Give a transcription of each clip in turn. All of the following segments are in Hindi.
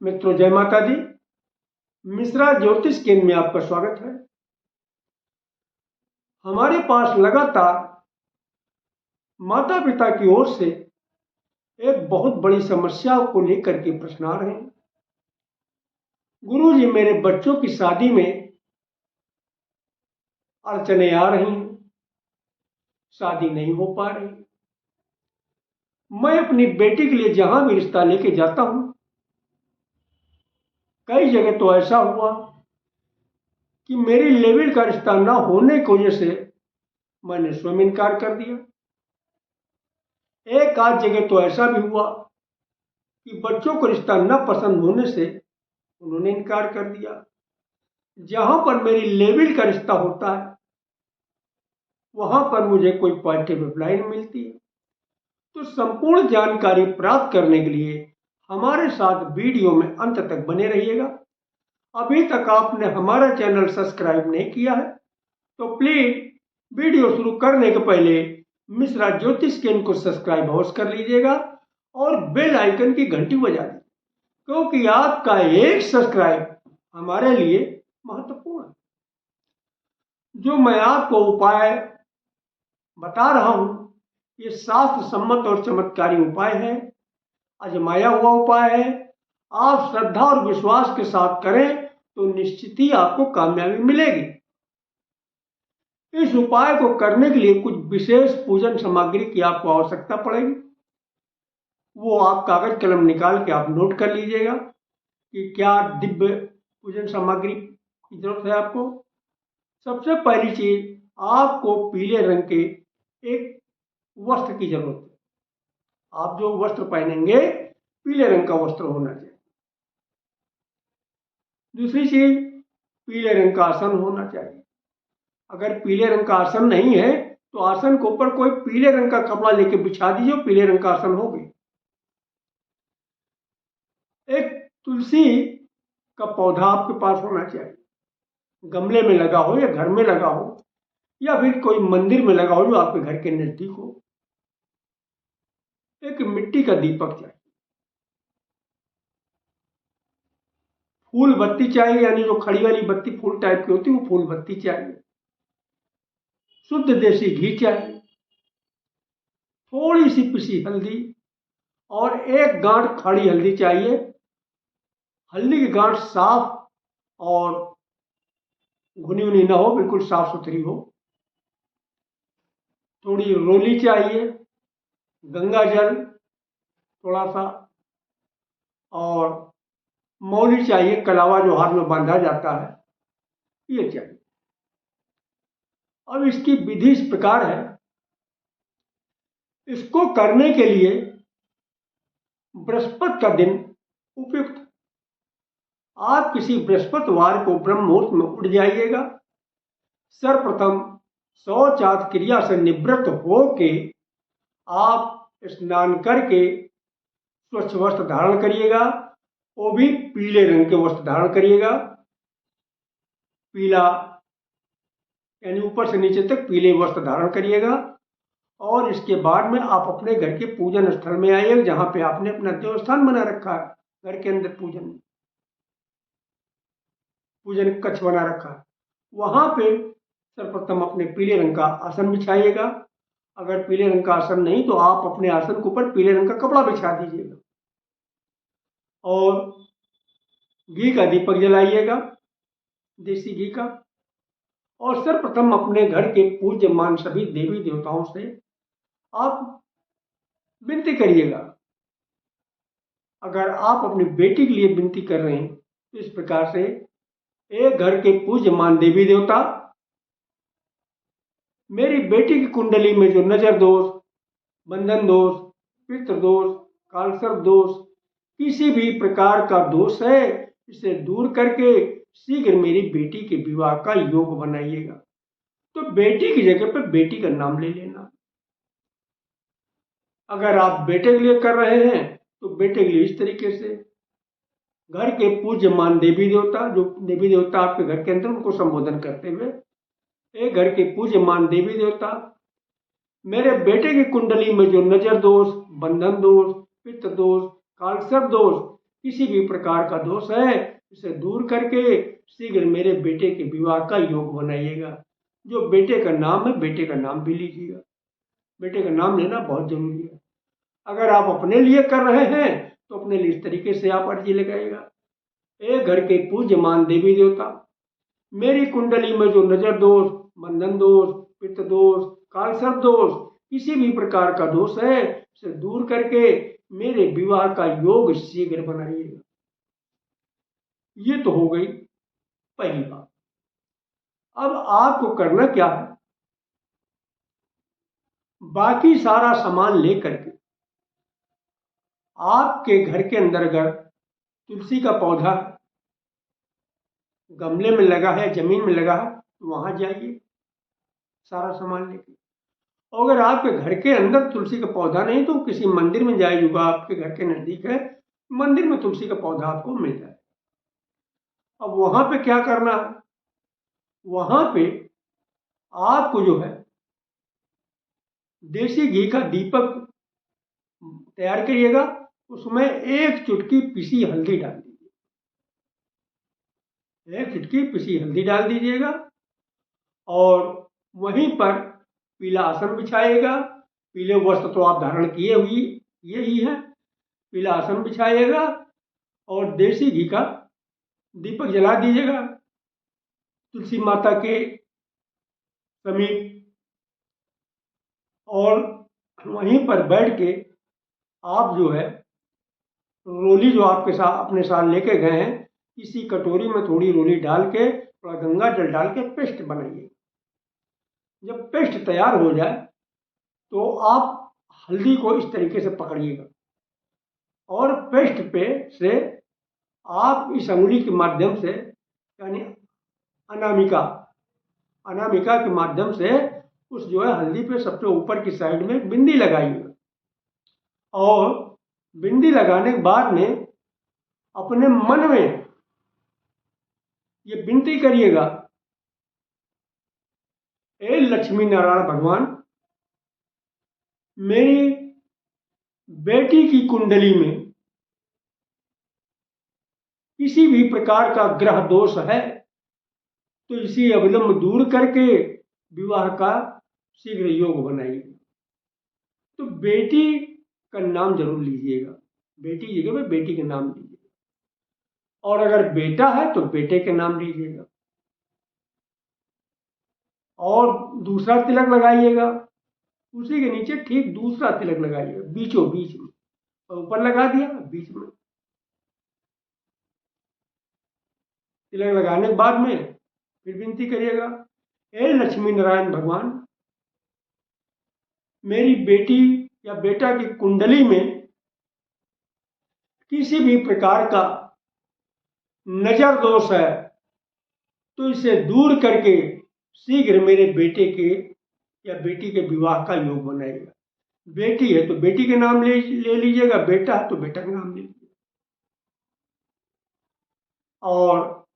मित्रों, जय माता दी। मिश्रा ज्योतिष केंद्र में आपका स्वागत है। हमारे पास लगातार माता पिता की ओर से एक बहुत बड़ी समस्या को लेकर के प्रश्न आ रहे हैं। गुरुजी, मेरे बच्चों की शादी में अड़चने आ रही हैं, शादी नहीं हो पा रही। मैं अपनी बेटी के लिए जहां भी रिश्ता लेके जाता हूं, कई जगह तो ऐसा हुआ कि मेरी लेवल का रिश्ता ना होने की वजह से मैंने स्वयं इनकार कर दिया। एक आध जगह तो ऐसा भी हुआ कि बच्चों को रिश्ता न पसंद होने से उन्होंने इनकार कर दिया। जहां पर मेरी लेवल का रिश्ता होता है वहां पर मुझे कोई पॉजिटिव रिप्लाई नहीं मिलती है। तो संपूर्ण जानकारी प्राप्त करने के लिए हमारे साथ वीडियो में अंत तक बने रहिएगा। अभी तक आपने हमारा चैनल सब्सक्राइब नहीं किया है तो प्लीज वीडियो शुरू करने के पहले मिश्रा ज्योतिष केंद्र को सब्सक्राइब अवश्य कर लीजिएगा और बेल आइकन की घंटी बजा दी, क्योंकि आपका एक सब्सक्राइब हमारे लिए महत्वपूर्ण है। जो मैं आपको उपाय बता रहा हूं, ये शास्त्र सम्मत और चमत्कारी उपाय है, आजमाया हुआ उपाय है। आप श्रद्धा और विश्वास के साथ करें तो निश्चित ही आपको कामयाबी मिलेगी। इस उपाय को करने के लिए कुछ विशेष पूजन सामग्री की आपको आवश्यकता पड़ेगी। वो आप कागज कलम निकाल के आप नोट कर लीजिएगा कि क्या दिव्य पूजन सामग्री की जरूरत है आपको। सबसे पहली चीज, आपको पीले रंग के एक वस्त्र की जरूरत है। आप जो वस्त्र पहनेंगे पीले रंग का वस्त्र होना चाहिए। दूसरी चीज, पीले रंग का आसन होना चाहिए। अगर पीले रंग का आसन नहीं है तो आसन के ऊपर कोई पीले रंग का कपड़ा लेके बिछा दीजिए, पीले रंग का आसन हो गया। एक तुलसी का पौधा आपके पास होना चाहिए, गमले में लगा हो या घर में लगा हो या फिर कोई मंदिर में लगा हो जो आपके घर के नजदीक हो। एक मिट्टी का दीपक चाहिए। फूल बत्ती चाहिए, यानी जो खड़ी वाली बत्ती फूल टाइप की होती है वो फूल बत्ती चाहिए। शुद्ध देसी घी चाहिए। थोड़ी सी पिसी हल्दी और एक गांठ खड़ी हल्दी चाहिए। हल्दी की गांठ साफ और घुनी हुई ना हो, बिल्कुल साफ सुथरी हो। थोड़ी रोली चाहिए, गंगा जल थोड़ा सा, और मौली चाहिए, कलावा जो हाथ में बांधा जाता है, ये चाहिए। अब इसकी विधि इस प्रकार है। इसको करने के लिए बृहस्पति का दिन उपयुक्त। आप किसी बृहस्पतिवार को ब्रह्म मुहूर्त में उठ जाइएगा। सर्वप्रथम शौचात क्रिया से निवृत्त होके आप स्नान करके स्वच्छ वस्त्र धारण करिएगा, वो भी पीले रंग के वस्त्र धारण करिएगा। पीला यानी ऊपर से नीचे तक पीले वस्त्र धारण करिएगा। और इसके बाद में आप अपने घर के पूजन स्थल में आइए, जहां पे आपने अपना देवस्थान बना रखा है। घर के अंदर पूजन कक्ष बना रखा है, वहां पे सर्वप्रथम अपने पीले रंग का आसन बिछाइएगा। अगर पीले रंग का आसन नहीं तो आप अपने आसन के ऊपर पीले रंग का कपड़ा बिछा दीजिएगा और घी का दीपक जलाइएगा, देसी घी का। और सर्वप्रथम अपने घर के पूज्यमान सभी देवी देवताओं से आप विनती करिएगा। अगर आप अपनी बेटी के लिए विनती कर रहे हैं तो इस प्रकार से, एक घर के पूज्यमान देवी देवता, मेरी बेटी की कुंडली में जो नजर दोष, बंधन दोष, पितृ दोष, कालसर्प दोष, किसी भी प्रकार का दोष है, इसे दूर करके शीघ्र मेरी बेटी के विवाह का योग बनाइएगा। तो बेटी की जगह पर बेटी का नाम ले लेना। अगर आप बेटे के लिए कर रहे हैं तो बेटे के लिए इस तरीके से, घर के पूज्यमान देवी देवता, जो देवी देवता आपके घर के अंदर, उनको संबोधन करते हुए, एक घर के पूज्यमान देवी देवता, मेरे बेटे की कुंडली में जो नजर दोष, बंधन दोष, पितृ दोष, कालसर्प दोष, किसी भी प्रकार का दोष है उसे दूर करके शीघ्र मेरे बेटे के विवाह का योग बनाइएगा। जो बेटे का नाम है, बेटे का नाम भी लीजिएगा। बेटे का नाम लेना बहुत जरूरी है। अगर आप अपने लिए कर रहे हैं तो अपने लिए इस तरीके से आप अर्जी लगाइएगा। एक घर के पूज्यमान देवी देवता, मेरी कुंडली में जो नजर दोष, बंधन दोष, पित्त दोष, कालसर्प दोष, किसी भी प्रकार का दोष है उसे दूर करके मेरे विवाह का योग शीघ्र बनाइएगा। ये तो हो गई पहली बात। अब आपको करना क्या है, बाकी सारा सामान लेकर के आपके घर के अंदर अगर तुलसी का पौधा गमले में लगा है, जमीन में लगा है, तो वहां जाइए सारा सामान लेके। और अगर आपके घर के अंदर तुलसी का पौधा नहीं तो किसी मंदिर में जाइए, जो आपके घर के नजदीक है, मंदिर में तुलसी का पौधा आपको मिल जाए। अब वहां पे क्या करना है, वहां पे आपको जो है देसी घी का दीपक तैयार करिएगा, उसमें एक चुटकी पिसी हल्दी डाल दीजिए। एक चुटकी पिसी हल्दी डाल दीजिएगा और वहीं पर पीला आसन बिछाइएगा। पीले वस्त्र तो आप धारण किए हुई ही है। पीला आसन बिछाइएगा और देसी घी का दीपक जला दीजिएगा तुलसी माता के समीप। और वहीं पर बैठ के आप जो है रोली जो आपके साथ अपने साथ लेके गए हैं, इसी कटोरी में थोड़ी रोली डाल के थोड़ा गंगा जल डाल के पेस्ट बनाइए। जब पेस्ट तैयार हो जाए तो आप हल्दी को इस तरीके से पकड़िएगा और पेस्ट पे से आप इस अंगुली के माध्यम से, यानी अनामिका अनामिका के माध्यम से उस जो है हल्दी पे सबसे ऊपर की साइड में बिंदी लगाइएगा। और बिंदी लगाने के बाद में अपने मन में ये विनती करिएगा, हे लक्ष्मी नारायण भगवान, मेरी बेटी की कुंडली में किसी भी प्रकार का ग्रह दोष है तो इसी अविलंब दूर करके विवाह का शीघ्र योग बनाइए। तो बेटी का नाम जरूर लीजिएगा, बेटी जगह में बेटी का नाम लीजिएगा। और अगर बेटा है तो बेटे के नाम लीजिएगा और दूसरा तिलक लगाइएगा। उसी के नीचे ठीक दूसरा तिलक लगाइएगा बीचों बीच में, और ऊपर लगा दिया बीच में। तिलक लगाने के बाद में फिर विनती करिएगा, हे लक्ष्मी नारायण भगवान, मेरी बेटी या बेटा की कुंडली में किसी भी प्रकार का नजर दोष है तो इसे दूर करके शीघ्र मेरे बेटे के या बेटी के विवाह का योग बनाएगा। बेटी है तो बेटी के नाम ले लीजिएगा, बेटा है तो बेटा के नाम ले लीजिएगा। और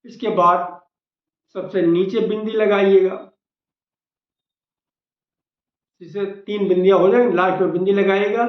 इसके बाद सबसे नीचे बिंदी लगाइएगा, जिसे 3 बिंदियां हो जाए, लास्ट में बिंदी लगाइएगा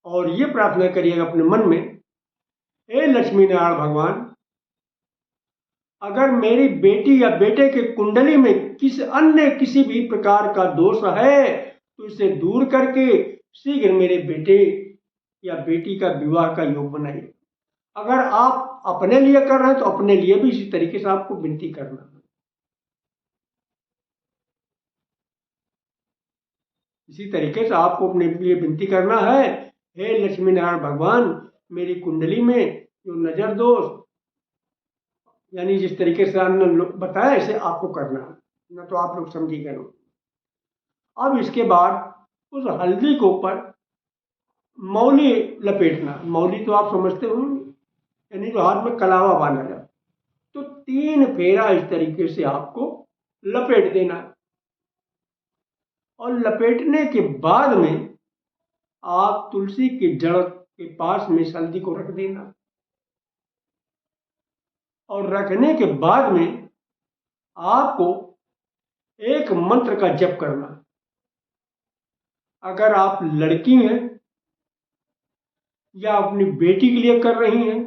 और ये प्रार्थना करिएगा अपने मन में, हे लक्ष्मी नारायण भगवान, अगर मेरी बेटी या बेटे के कुंडली में किसी भी प्रकार का दोष है तो इसे दूर करके शीघ्र मेरे बेटे या बेटी का विवाह का योग बनाइए। अगर आप अपने लिए कर रहे हैं तो अपने लिए भी इसी तरीके से आपको विनती करना है। इसी तरीके से आपको अपने लिए विनती करना है, हे लक्ष्मी नारायण भगवान, मेरी कुंडली में जो नजर दोष, यानी जिस तरीके से हमने बताया ऐसे आपको करना है, ना तो आप लोग समझी करो। अब इसके बाद उस हल्दी के ऊपर मौली लपेटना। मौली तो आप समझते हो, यानी जो हाथ में कलावा बांधा जाता, तो 3 फेरा इस तरीके से आपको लपेट देना है। और लपेटने के बाद में आप तुलसी की जड़ के पास में इस हल्दी को रख देना और रखने के बाद में आपको एक मंत्र का जप करना। अगर आप लड़की हैं या अपनी बेटी के लिए कर रही हैं,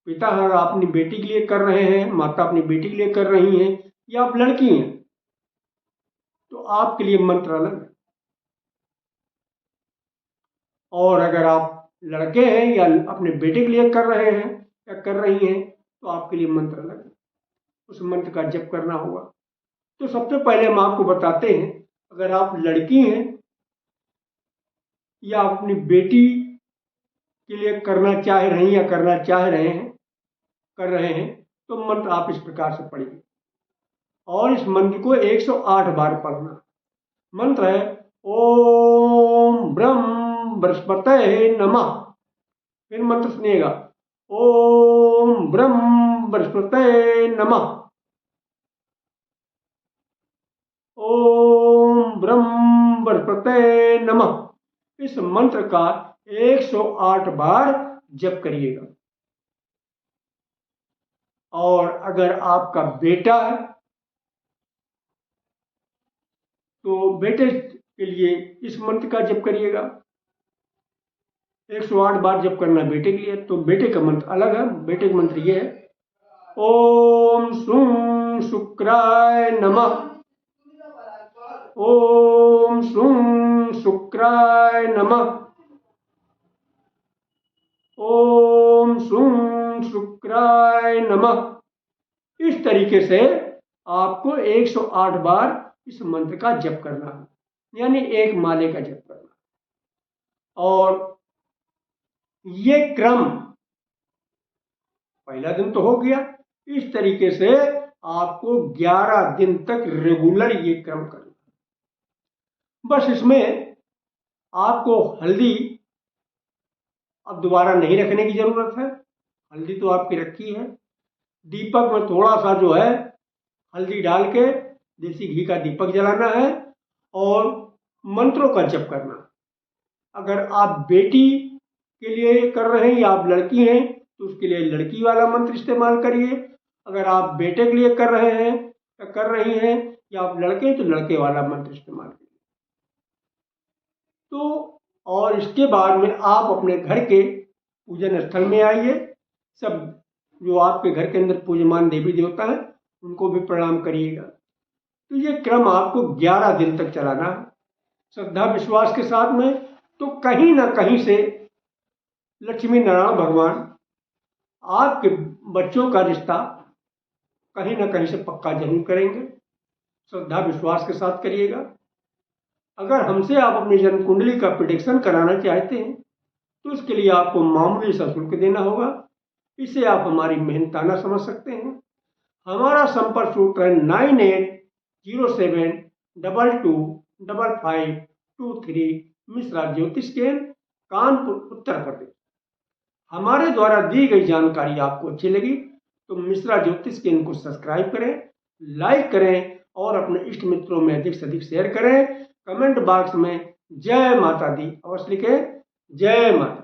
पिता अगर अपनी बेटी के लिए कर रहे हैं, माता अपनी बेटी के लिए कर रही हैं, या आप लड़की हैं, तो आपके लिए मंत्र अलग है। और अगर आप लड़के हैं या अपने बेटे के लिए कर रहे हैं या कर रही हैं, तो आपके लिए मंत्र अलग है, उस मंत्र का जप करना होगा। तो सबसे पहले हम आपको बताते हैं, अगर आप लड़की हैं या अपनी बेटी के लिए करना चाह रही हैं या करना चाह रहे हैं, कर रहे हैं, तो मंत्र आप इस प्रकार से पढ़िए। और इस मंत्र को 108 बार पढ़ना। मंत्र है ओम ब्रह्म बृहस्पतये नमः। फिर मंत्र सुनिएगा, ओम ब्रह्म बृहस्पतये नमः, ओम ब्रह्म बृहस्पतये नमः। इस मंत्र का 108 बार जप करिएगा। और अगर आपका बेटा है तो बेटे के लिए इस मंत्र का जप करिएगा। 108 बार जप करना बेटे के लिए, तो बेटे का मंत्र अलग है। बेटे का मंत्र ये है, ओम सुं शुक्राय नमः, ओम सुं शुक्राय नमः, ओम सुं शुक्राय नमः। इस तरीके से आपको 108 बार इस मंत्र का जप करना है, यानी एक माले का जप करना। और ये क्रम पहला दिन तो हो गया, इस तरीके से आपको 11 दिन तक रेगुलर ये क्रम करना है। बस इसमें आपको हल्दी अब दोबारा नहीं रखने की जरूरत है, हल्दी तो आपकी रखी है। दीपक में थोड़ा सा जो है हल्दी डाल के देसी घी का दीपक जलाना है और मंत्रों का जप करना। अगर आप बेटी के लिए कर रहे हैं या आप लड़की हैं तो उसके लिए लड़की वाला मंत्र इस्तेमाल करिए। अगर आप बेटे के लिए कर रहे हैं या कर रही हैं या आप लड़के हैं तो लड़के वाला मंत्र इस्तेमाल करिए। तो और इसके बाद में आप अपने घर के पूजन स्थल में आइए। सब जो आपके घर के अंदर पूज्यमान देवी देवता हैं उनको भी प्रणाम करिएगा। तो ये क्रम आपको 11 दिन तक चलाना है श्रद्धा विश्वास के साथ में। तो कहीं ना कहीं से लक्ष्मी नारायण भगवान आपके बच्चों का रिश्ता कहीं ना कहीं से पक्का जरूर करेंगे। श्रद्धा विश्वास के साथ करिएगा। अगर हमसे आप अपनी जन्म कुंडली का प्रेडिक्शन कराना चाहते हैं तो इसके लिए आपको मामूली सा शुल्क देना होगा। इसे आप हमारी मेहनताना समझ सकते हैं। हमारा संपर्क सूत्र है 9807225523 मिश्रा ज्योतिष केंद्र, कानपुर, उत्तर प्रदेश। हमारे द्वारा दी गई जानकारी आपको अच्छी लगी तो मिश्रा ज्योतिष केंद्र को सब्सक्राइब करें, लाइक करें और अपने इष्ट मित्रों में अधिक से अधिक शेयर करें। कमेंट बॉक्स में जय माता दी अवश्य लिखें। जय माता।